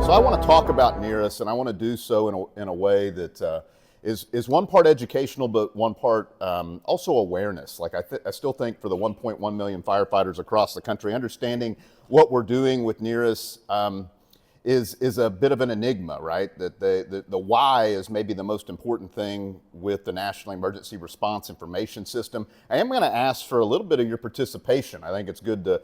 So I want to talk about NERIS, and I want to do so in a way that is one part educational, but one part also awareness. Like I still think for the 1.1 million firefighters across the country, understanding what we're doing with NERIS is a bit of an enigma, right? That the why is maybe the most important thing with the National Emergency Response Information System. I am going to ask for a little bit of your participation. I think it's good to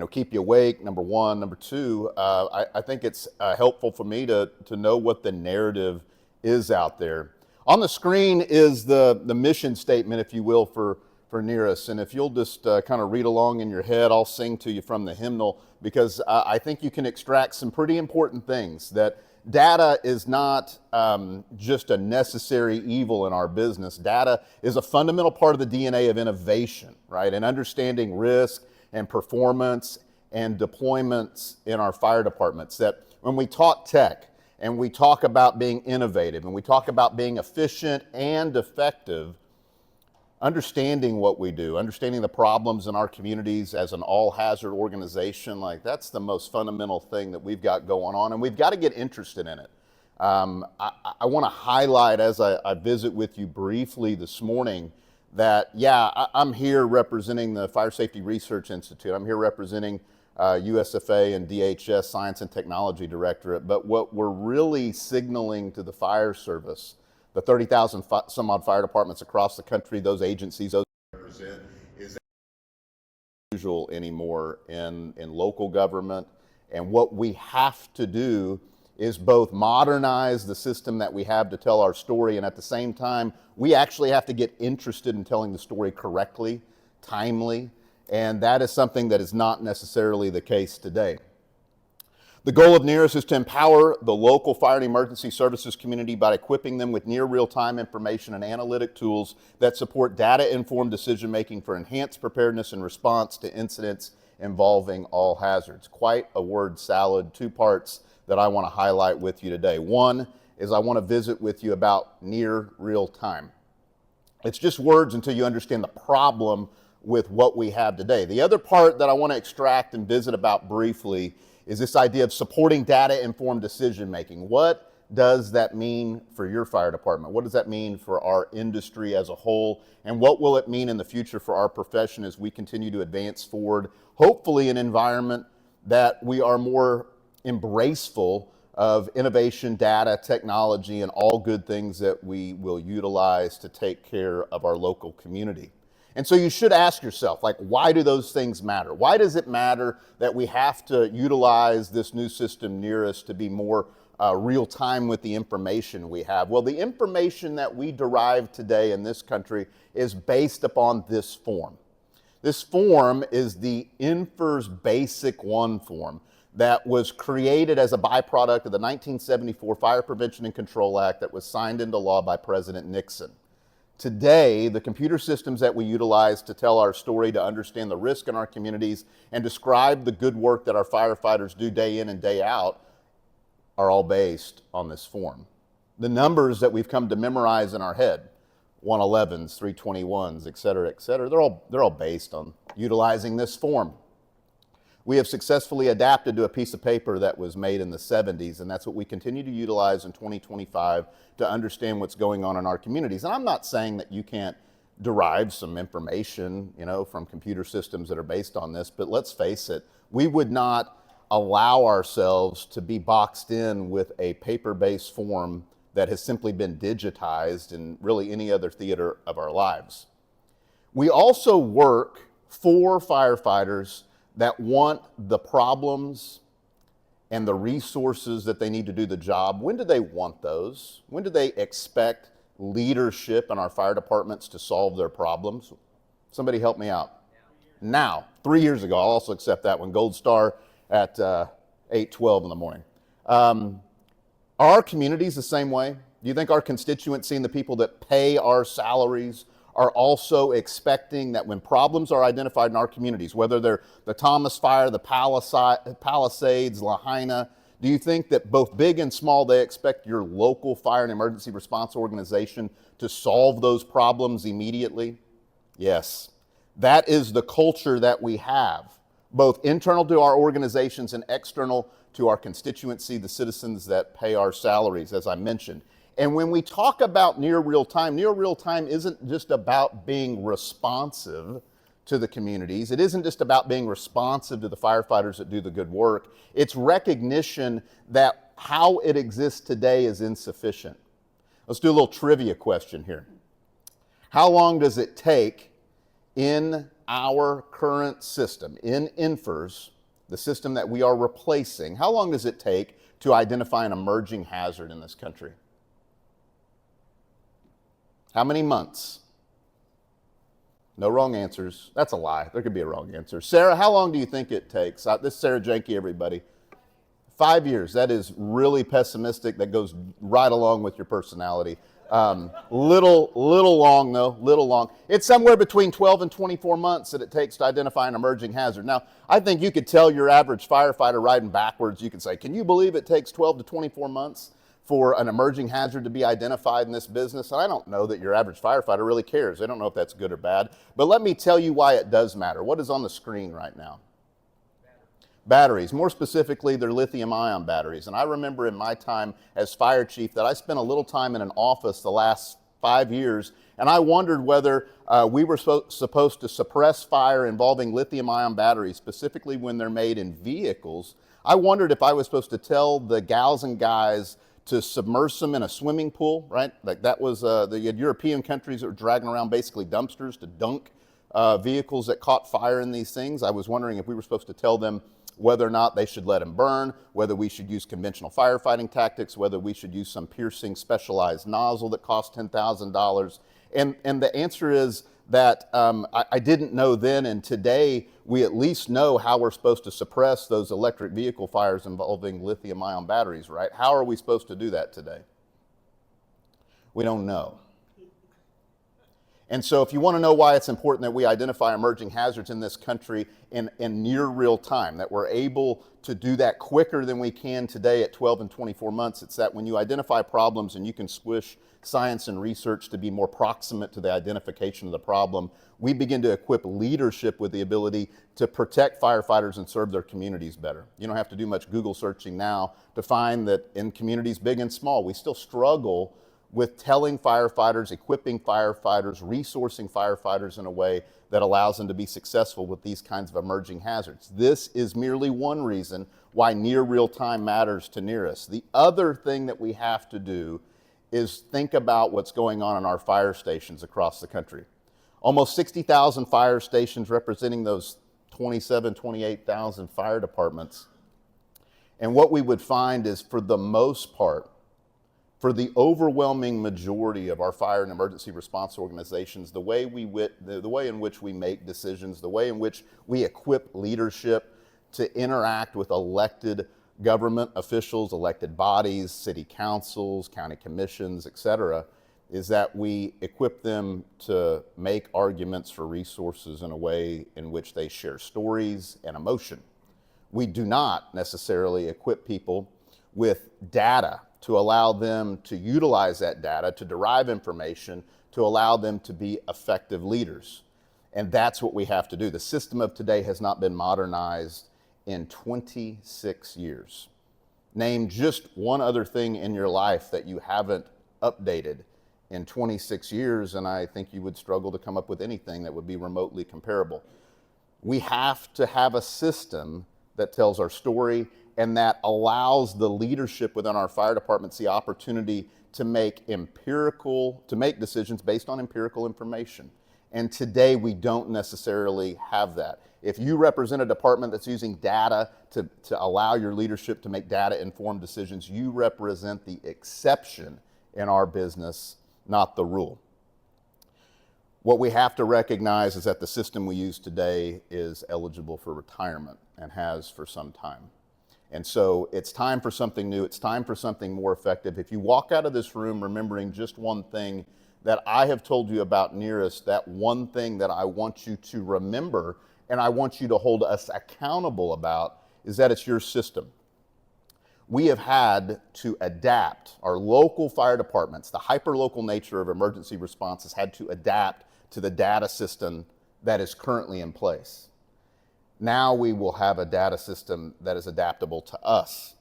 keep you awake, number one. Number two, I think it's helpful for me to know what the narrative is out there. On the screen is the mission statement, if you will, for NERIS. And if you'll just kind of read along in your head, I'll sing to you from the hymnal, because I think you can extract some pretty important things. That data is not just a necessary evil in our business. Data is a fundamental part of the DNA of innovation, right? And understanding risk and performance and deployments in our fire departments. That when we talk tech and we talk about being innovative and we talk about being efficient and effective, understanding what we do, understanding the problems in our communities as an all-hazard organization, like that's the most fundamental thing that we've got going on, and we've got to get interested in it. I want to highlight, as I visit with you briefly this morning, that, yeah, I'm here representing the Fire Safety Research Institute. I'm here representing USFA and DHS Science and Technology Directorate. But what we're really signaling to the fire service, the 30,000 some odd fire departments across the country, those agencies those represent, is not usual anymore in local government. And what we have to do is both modernize the system that we have to tell our story, and at the same time, we actually have to get interested in telling the story correctly, timely, and that is something that is not necessarily the case today. The goal of NERIS is to empower the local fire and emergency services community by equipping them with near real-time information and analytic tools that support data-informed decision-making for enhanced preparedness and response to incidents involving all hazards. Quite a word salad, two parts that I want to highlight with you today. One is I want to visit with you about near real time. It's just words until you understand the problem with what we have today. The other part that I want to extract and visit about briefly is this idea of supporting data-informed decision-making. What does that mean for your fire department? What does that mean for our industry as a whole? And what will it mean in the future for our profession as we continue to advance forward, hopefully an environment that we are more embraceful of innovation, data, technology, and all good things that we will utilize to take care of our local community. And so you should ask yourself, like, why do those things matter? Why does it matter that we have to utilize this new system, NERIS, to be more real time with the information we have? Well, the information that we derive today in this country is based upon this form. This form is the INFRS Basic 1 form that was created as a byproduct of the 1974 Fire Prevention and Control Act that was signed into law by President Nixon. Today, the computer systems that we utilize to tell our story, to understand the risk in our communities, and describe the good work that our firefighters do day in and day out are all based on this form. The numbers that we've come to memorize in our head, 111s, 321s, et cetera, they're all based on utilizing this form. We have successfully adapted to a piece of paper that was made in the 70s, and that's what we continue to utilize in 2025 to understand what's going on in our communities. And I'm not saying that you can't derive some information, from computer systems that are based on this, but let's face it, we would not allow ourselves to be boxed in with a paper-based form that has simply been digitized in really any other theater of our lives. We also work for firefighters that want the problems and the resources that they need to do the job. When do they want those? When do they expect leadership in our fire departments to solve their problems? Somebody help me out. Now, 3 years ago, I'll also accept that one, gold star at 8:12 in the morning. Are our communities the same way? Do you think our constituency and the people that pay our salaries are also expecting that when problems are identified in our communities, whether they're the Thomas Fire, the Palisades, Lahaina, do you think that both big and small, they expect your local fire and emergency response organization to solve those problems immediately? Yes. That is the culture that we have. both internal to our organizations and external to our constituency, the citizens that pay our salaries, as I mentioned. And when we talk about near real time isn't just about being responsive to the communities. It isn't just about being responsive to the firefighters that do the good work. It's recognition that how it exists today is insufficient. Let's do a little trivia question here. How long does it take in our current system, in INFRS, the system that we are replacing, how long does it take to identify an emerging hazard in this country? How many months? No wrong answers. That's a lie. There could be a wrong answer. Sarah, how long do you think it takes? This is Sarah Jenke, everybody. 5 years. That is really pessimistic. That goes right along with your personality. Little long though, little long. It's somewhere between 12 and 24 months that it takes to identify an emerging hazard. Now, I think you could tell your average firefighter riding backwards, you could say, can you believe it takes 12 to 24 months for an emerging hazard to be identified in this business? And I don't know that your average firefighter really cares. They don't know if that's good or bad. But let me tell you why it does matter. What is on the screen right now? Batteries. More specifically, they're lithium-ion batteries. And I remember in my time as fire chief that I spent a little time in an office the last 5 years, and I wondered whether we were supposed to suppress fire involving lithium-ion batteries, specifically when they're made in vehicles. I wondered if I was supposed to tell the gals and guys to submerge them in a swimming pool, right? Like that was the European countries that were dragging around basically dumpsters to dunk vehicles that caught fire in these things. I was wondering if we were supposed to tell them whether or not they should let them burn, whether we should use conventional firefighting tactics, whether we should use some piercing specialized nozzle that costs $10,000. And the answer is that I didn't know then, and today we at least know how we're supposed to suppress those electric vehicle fires involving lithium-ion batteries, right? How are we supposed to do that today? We don't know. And so if you want to know why it's important that we identify emerging hazards in this country in near real time, that we're able to do that quicker than we can today at 12 and 24 months, it's that when you identify problems and you can squish science and research to be more proximate to the identification of the problem, we begin to equip leadership with the ability to protect firefighters and serve their communities better. You don't have to do much Google searching now to find that in communities big and small, we still struggle with telling firefighters, equipping firefighters, resourcing firefighters in a way that allows them to be successful with these kinds of emerging hazards. This is merely one reason why near real time matters to NERIS. The other thing that we have to do is think about what's going on in our fire stations across the country. Almost 60,000 fire stations representing those 27, 28,000 fire departments. And what we would find is, for the most part, for the overwhelming majority of our fire and emergency response organizations, the way in which we make decisions, the way in which we equip leadership to interact with elected government officials, elected bodies, city councils, county commissions, etc., is that we equip them to make arguments for resources in a way in which they share stories and emotion. We do not necessarily equip people with data to allow them to utilize that data, to derive information, to allow them to be effective leaders. And that's what we have to do. The system of today has not been modernized in 26 years. Name just one other thing in your life that you haven't updated in 26 years, and I think you would struggle to come up with anything that would be remotely comparable. We have to have a system that tells our story and that allows the leadership within our fire departments the opportunity to make decisions based on empirical information. And today we don't necessarily have that. If you represent a department that's using data to allow your leadership to make data-informed decisions, you represent the exception in our business, not the rule. What we have to recognize is that the system we use today is eligible for retirement and has for some time. And so it's time for something new. It's time for something more effective. If you walk out of this room remembering just one thing that I have told you about NERIS, that one thing that I want you to remember and I want you to hold us accountable about is that it's your system. We have had to adapt. Our local fire departments, the hyper-local nature of emergency response, has had to adapt to the data system that is currently in place. Now we will have a data system that is adaptable to us.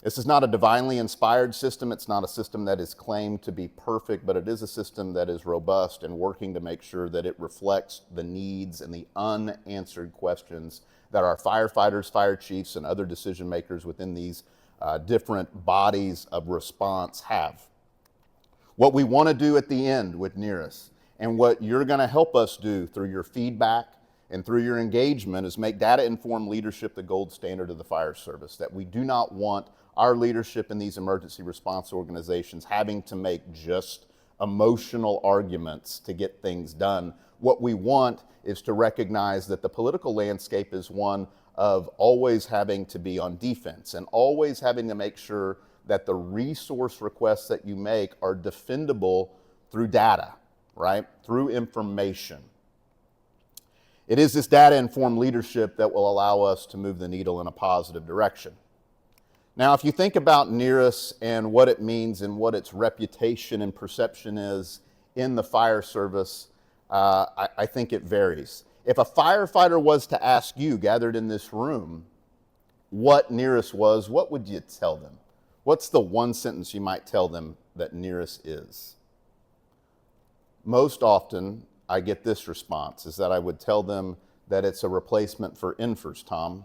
This is not a divinely inspired system. It's not a system that is claimed to be perfect, but it is a system that is robust and working to make sure that it reflects the needs and the unanswered questions that our firefighters, fire chiefs, and other decision makers within these different bodies of response have. What we want to do at the end with NERIS, and what you're going to help us do through your feedback and through your engagement, is make data-informed leadership the gold standard of the fire service. That we do not want our leadership in these emergency response organizations having to make just emotional arguments to get things done. What we want is to recognize that the political landscape is one of always having to be on defense and always having to make sure that the resource requests that you make are defendable through data, right? Through information. It is this data-informed leadership that will allow us to move the needle in a positive direction. Now, if you think about NERIS and what it means and what its reputation and perception is in the fire service, I think it varies. If a firefighter was to ask you, gathered in this room, what NERIS was, what would you tell them? What's the one sentence you might tell them that NERIS is? Most often, I get this response, is that I would tell them that it's a replacement for NFIRS, Tom.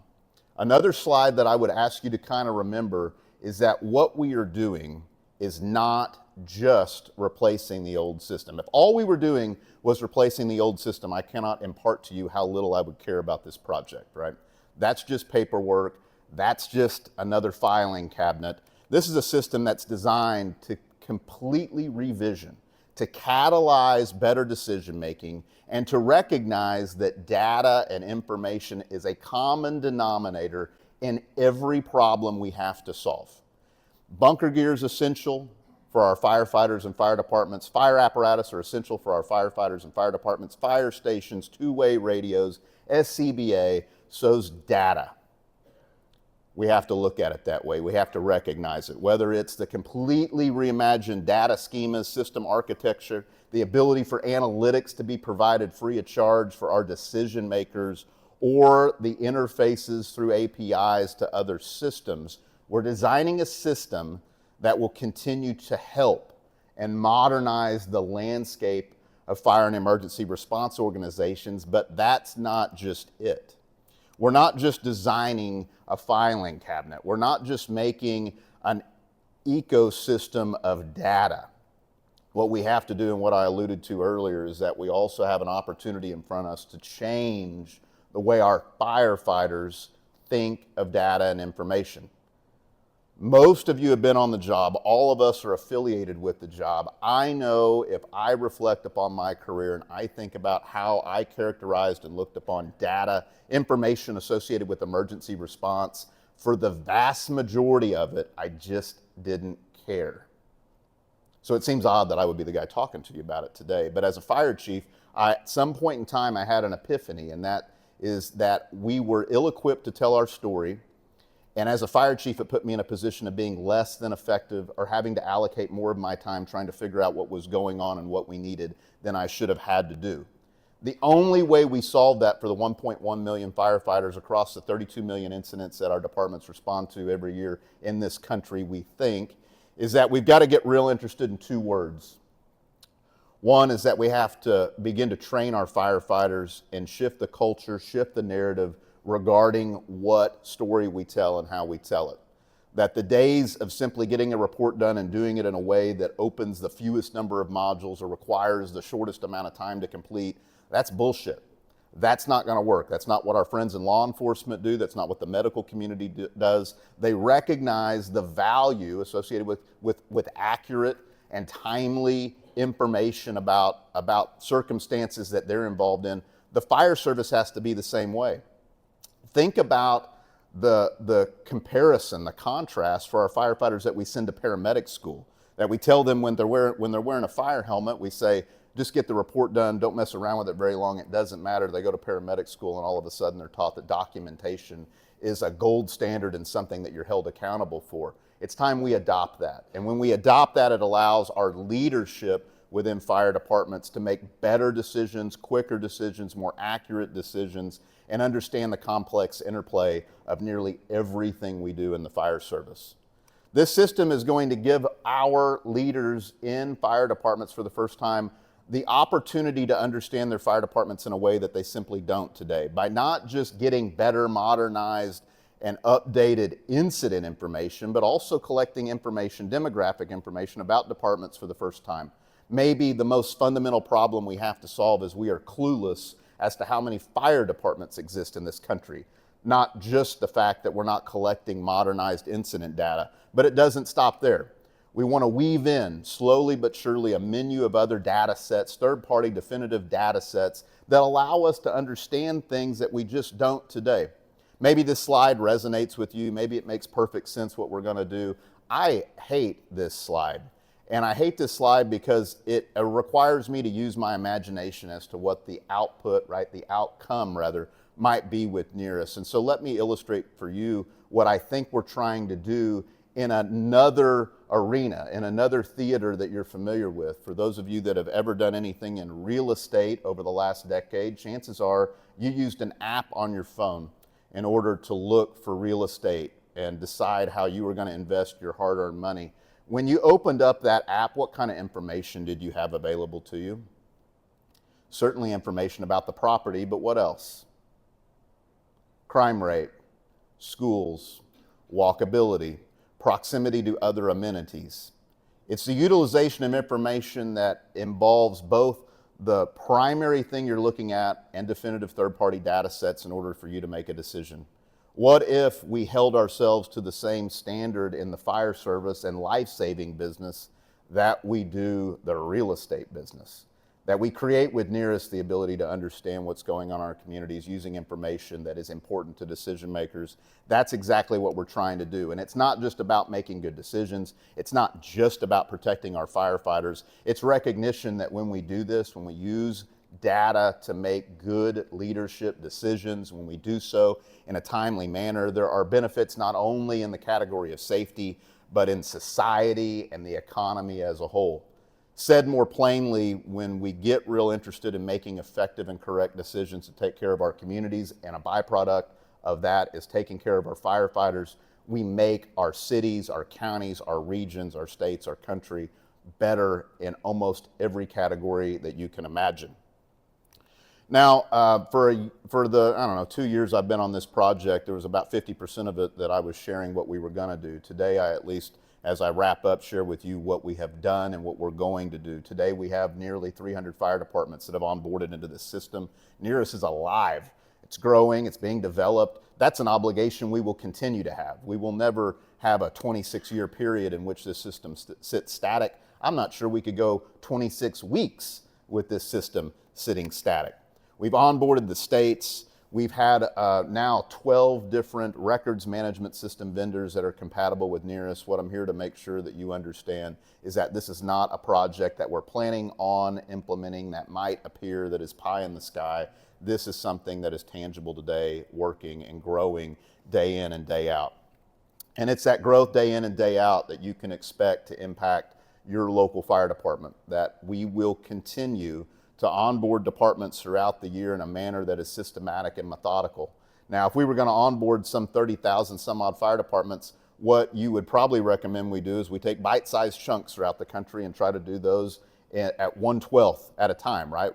Another slide that I would ask you to kind of remember is that what we are doing is not just replacing the old system. If all we were doing was replacing the old system, I cannot impart to you how little I would care about this project, right? That's just paperwork. That's just another filing cabinet. This is a system that's designed to completely revision, to catalyze better decision making, and to recognize that data and information is a common denominator in every problem we have to solve. Bunker gear is essential for our firefighters and fire departments. Fire apparatus are essential for our firefighters and fire departments. Fire stations, two-way radios, SCBA, so's data. We have to look at it that way. We have to recognize it. Whether it's the completely reimagined data schemas, system architecture, the ability for analytics to be provided free of charge for our decision makers, or the interfaces through APIs to other systems, we're designing a system that will continue to help and modernize the landscape of fire and emergency response organizations, but that's not just it. We're not just designing a filing cabinet. We're not just making an ecosystem of data. What we have to do, and what I alluded to earlier, is that we also have an opportunity in front of us to change the way our firefighters think of data and information. Most of you have been on the job. All of us are affiliated with the job. I know if I reflect upon my career and I think about how I characterized and looked upon data, information associated with emergency response, for the vast majority of it, I just didn't care. So it seems odd that I would be the guy talking to you about it today. But as a fire chief, at some point in time, I had an epiphany, and that is that we were ill-equipped to tell our story. And as a fire chief, it put me in a position of being less than effective, or having to allocate more of my time trying to figure out what was going on and what we needed than I should have had to do. The only way we solved that for the 1.1 million firefighters across the 32 million incidents that our departments respond to every year in this country, we think, is that we've got to get real interested in two words. One is that we have to begin to train our firefighters and shift the culture, shift the narrative regarding what story we tell and how we tell it. That the days of simply getting a report done and doing it in a way that opens the fewest number of modules or requires the shortest amount of time to complete, that's bullshit. That's not going to work. That's not what our friends in law enforcement do. That's not what the medical community does. They recognize the value associated with accurate and timely information about circumstances that they're involved in. The fire service has to be the same way. Think about the comparison, the contrast for our firefighters that we send to paramedic school. That we tell them when they're wearing a fire helmet, we say, just get the report done, don't mess around with it very long, it doesn't matter. They go to paramedic school and all of a sudden they're taught that documentation is a gold standard and something that you're held accountable for. It's time we adopt that. And when we adopt that, it allows our leadership within fire departments to make better decisions, quicker decisions, more accurate decisions, and understand the complex interplay of nearly everything we do in the fire service. This system is going to give our leaders in fire departments for the first time the opportunity to understand their fire departments in a way that they simply don't today, by not just getting better, modernized, and updated incident information, but also collecting information, demographic information about departments for the first time. Maybe the most fundamental problem we have to solve is we are clueless as to how many fire departments exist in this country. Not just the fact that we're not collecting modernized incident data, but it doesn't stop there. We want to weave in, slowly but surely, a menu of other data sets, third-party definitive data sets that allow us to understand things that we just don't today. Maybe this slide resonates with you. Maybe it makes perfect sense what we're going to do. I hate this slide. And I hate this slide because it requires me to use my imagination as to what the output, right, the outcome rather, might be with NERIS. And so let me illustrate for you what I think we're trying to do in another arena, in another theater that you're familiar with. For those of you that have ever done anything in real estate over the last decade, chances are you used an app on your phone in order to look for real estate and decide how you were going to invest your hard-earned money. When you opened up that app, what kind of information did you have available to you? Certainly information about the property, but what else? Crime rate, schools, walkability, proximity to other amenities. It's the utilization of information that involves both the primary thing you're looking at and definitive third-party data sets in order for you to make a decision. What if we held ourselves to the same standard in the fire service and life-saving business that we do the real estate business? That we create with NERIS the ability to understand what's going on in our communities using information that is important to decision makers. That's exactly what we're trying to do. And it's not just about making good decisions. It's not just about protecting our firefighters. It's recognition that when we do this, when we use data to make good leadership decisions, when we do so in a timely manner, there are benefits not only in the category of safety, but in society and the economy as a whole. Said more plainly, when we get real interested in making effective and correct decisions to take care of our communities, and a byproduct of that is taking care of our firefighters, we make our cities, our counties, our regions, our states, our country better in almost every category that you can imagine. Now, for the, 2 years I've been on this project, there was about 50% of it that I was sharing what we were going to do. Today, I at least, as I wrap up, share with you what we have done and what we're going to do. Today, we have nearly 300 fire departments that have onboarded into this system. NERIS is alive. It's growing. It's being developed. That's an obligation we will continue to have. We will never have a 26-year period in which this system sits static. I'm not sure we could go 26 weeks with this system sitting static. We've onboarded the states. We've had now 12 different records management system vendors that are compatible with NERIS. What I'm here to make sure that you understand is that this is not a project that we're planning on implementing that might appear that is pie in the sky. This is something that is tangible today, working and growing day in and day out. And it's that growth day in and day out that you can expect to impact your local fire department, that we will continue to onboard departments throughout the year in a manner that is systematic and methodical. Now, if we were going to onboard some 30,000 some odd fire departments, what you would probably recommend we do is we take bite-sized chunks throughout the country and try to do those at 1/12 at a time, right?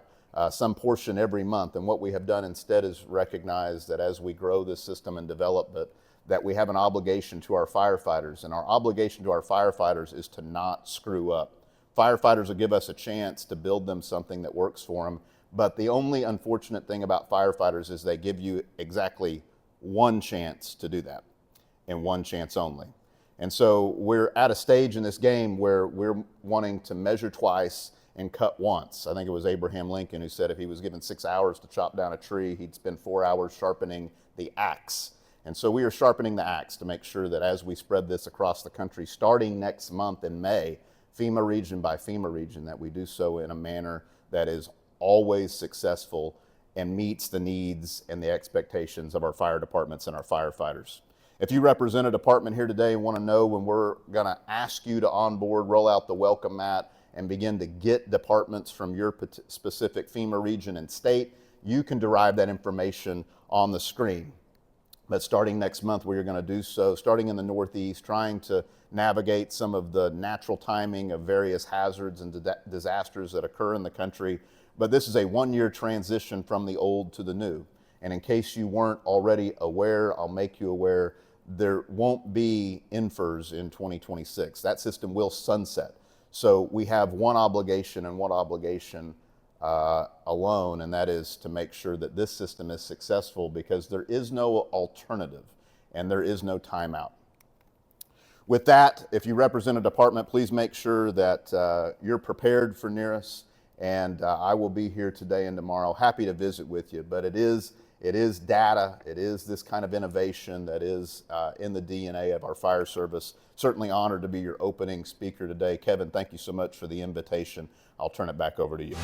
Some portion every month. And what we have done instead is recognize that as we grow this system and develop it, that we have an obligation to our firefighters. And our obligation to our firefighters is to not screw up. Firefighters will give us a chance to build them something that works for them. But the only unfortunate thing about firefighters is they give you exactly one chance to do that, and one chance only. And so we're at a stage in this game where we're wanting to measure twice and cut once. I think it was Abraham Lincoln who said if he was given 6 hours to chop down a tree, he'd spend 4 hours sharpening the axe. And so we are sharpening the axe to make sure that as we spread this across the country, starting next month in May, FEMA region by FEMA region, that we do so in a manner that is always successful and meets the needs and the expectations of our fire departments and our firefighters. If you represent a department here today and want to know when we're going to ask you to onboard, roll out the welcome mat, and begin to get departments from your specific FEMA region and state, you can derive that information on the screen. But starting next month, we are going to do so, starting in the Northeast, trying to navigate some of the natural timing of various hazards and disasters that occur in the country. But this is a one-year transition from the old to the new. And in case you weren't already aware, I'll make you aware, there won't be INFRS in 2026. That system will sunset. So we have one obligation and one obligation alone, and that is to make sure that this system is successful, because there is no alternative and there is no timeout. With that, if you represent a department, please make sure that you're prepared for NERIS, and I will be here today and tomorrow, happy to visit with you. But it is data, it is this kind of innovation that is in the DNA of our fire service. Certainly honored to be your opening speaker today. Kevin, thank you so much for the invitation. I'll turn it back over to you.